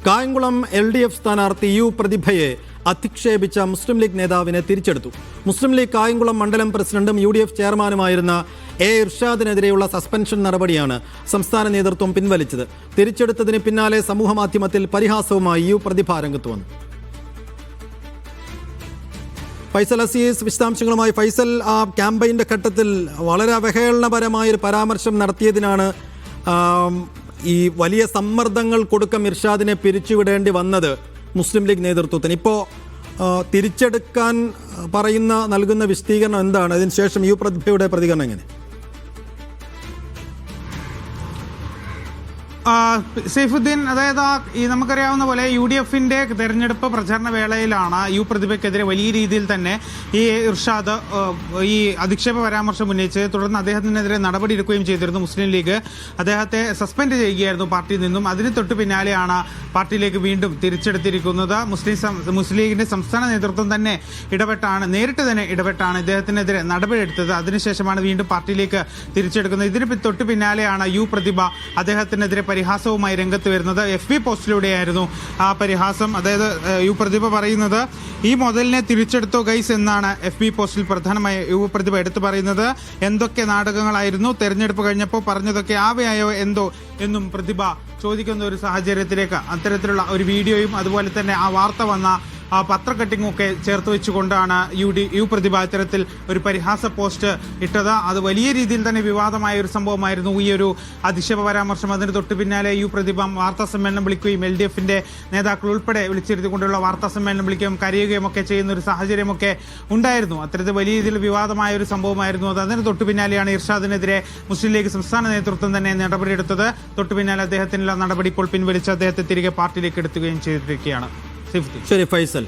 Kayamkulam LDF സ്ഥാനാർത്ഥി U പ്രതിഭയെ അധിക്ഷേപിച്ച മുസ്ലിം league നേതാവിനെ തിരിച്ചെടുത്തു. മുസ്ലിം league Kayamkulam മണ്ഡലം പ്രസിഡന്റും UDF ചെയർമാനുമായിരുന്ന ഇർഷാദിനെതിരെയുള്ള സസ്പെൻഷൻ നടപടിയാണ് സംസ്ഥാന നേതൃത്വം പിൻവലിച്ചത്. തിരിച്ചെടുത്തതിന് പിന്നാലെ സമൂഹമാധ്യമത്തിൽ പരിഹാസവുമായി യു പ്രതിഭ രംഗത്ത് വന്നു. ഫൈസൽ അസീസ് വിശദാംശങ്ങളുമായി. ഫൈസൽ, ആ ക്യാമ്പയിൻ്റെ ഘട്ടത്തിൽ വളരെ അവഹേളനപരമായൊരു പരാമർശം നടത്തിയതിനാണ് ഈ വലിയ സമ്മർദ്ദങ്ങൾ കൊടുക്കം ഇർഷാദിനെ പിരിച്ചുവിടേണ്ടി വന്നത് മുസ്ലിം ലീഗ് നേതൃത്വത്തിന്. ഇപ്പോൾ തിരിച്ചെടുക്കാൻ നൽകുന്ന വിശദീകരണം എന്താണ്? അതിനുശേഷം യു പ്രതിഭയുടെ പ്രതികരണം എങ്ങനെ? സൈഫുദ്ദീൻ, അതായത് ഈ നമുക്കറിയാവുന്ന പോലെ UDFന്റെ തെരഞ്ഞെടുപ്പ് പ്രചാരണ വേളയിലാണ് യു പ്രതിഭയ്ക്കെതിരെ വലിയ രീതിയിൽ തന്നെ ഈ ഇർഷാദ് ഈ അധിക്ഷേപ പരാമർശം ഉന്നയിച്ച് തുടർന്ന് അദ്ദേഹത്തിനെതിരെ നടപടി എടുക്കുകയും ചെയ്തിരുന്നു. മുസ്ലിം ലീഗ് അദ്ദേഹത്തെ സസ്പെൻഡ് ചെയ്യുകയായിരുന്നു പാർട്ടിയിൽ നിന്നും. അതിന് തൊട്ട് പിന്നാലെയാണ് പാർട്ടിയിലേക്ക് വീണ്ടും തിരിച്ചെടുത്തിരിക്കുന്നത്. മുസ്ലിം ലീഗിന്റെ സംസ്ഥാന നേതൃത്വം തന്നെ നേരിട്ട് തന്നെ ഇടപെട്ടാണ് ഇദ്ദേഹത്തിനെതിരെ നടപടി എടുത്തത്. അതിനുശേഷമാണ് വീണ്ടും പാർട്ടിയിലേക്ക് തിരിച്ചെടുക്കുന്നത്. ഇതിന് തൊട്ട് പിന്നാലെയാണ് യു പ്രതിഭ അദ്ദേഹത്തിനെതിരെ പരിഹാസവുമായി രംഗത്ത് വരുന്നത്. FB പോസ്റ്റിലൂടെയായിരുന്നു ആ പരിഹാസം. അതായത് യു പ്രതിഭ പറയുന്നത്, ഈ മുതലിനെ തിരിച്ചെടുത്തോ ഗൈസ് എന്നാണ് FB പോസ്റ്റിൽ പ്രധാനമായി യു പ്രതിഭ എടുത്തു പറയുന്നത്. എന്തൊക്കെ നാടകങ്ങളായിരുന്നു തെരഞ്ഞെടുപ്പ് കഴിഞ്ഞപ്പോൾ പറഞ്ഞതൊക്കെ ആവയായോ എന്തോ എന്നും പ്രതിഭ ചോദിക്കുന്ന ഒരു സാഹചര്യത്തിലേക്ക് അത്തരത്തിലുള്ള ഒരു വീഡിയോയും അതുപോലെ തന്നെ ആ വാർത്ത വന്ന ആ പത്രക്കട്ടിങ്ങും ഒക്കെ ചേർത്ത് വെച്ചുകൊണ്ടാണ് യു പ്രതിഭ ഇത്തരത്തിൽ ഒരു പരിഹാസ പോസ്റ്റ് ഇട്ടത്. അത് വലിയ രീതിയിൽ തന്നെ വിവാദമായ ഒരു സംഭവമായിരുന്നു ഈ ഒരു അധിക്ഷേപ പരാമർശം. അതിന് തൊട്ട് പിന്നാലെ യു പ്രതിഭ വാർത്താ സമ്മേളനം വിളിക്കുകയും LDFന്റെ നേതാക്കൾ ഉൾപ്പെടെ വിളിച്ചിരുത്തിക്കൊണ്ടുള്ള വാർത്താ സമ്മേളനം വിളിക്കുകയും കരയുകയും ഒക്കെ ചെയ്യുന്ന ഒരു സാഹചര്യമൊക്കെ ഉണ്ടായിരുന്നു. അത്തരത്തിൽ വലിയ രീതിയിൽ വിവാദമായ ഒരു സംഭവമായിരുന്നു അത്. അതിന് തൊട്ട് പിന്നാലെയാണ് ഇർഷാദിനെതിരെ മുസ്ലിം ലീഗ് സംസ്ഥാന നേതൃത്വം തന്നെ നടപടിയെടുത്തത്. തൊട്ട് പിന്നാലെ അദ്ദേഹത്തിനുള്ള നടപടി ഇപ്പോൾ പിൻവലിച്ച് അദ്ദേഹത്തെ തിരികെ പാർട്ടിയിലേക്ക് എടുത്തുകയും ചെയ്തിരിക്കുകയാണ്. ശരി ഫൈസൽ.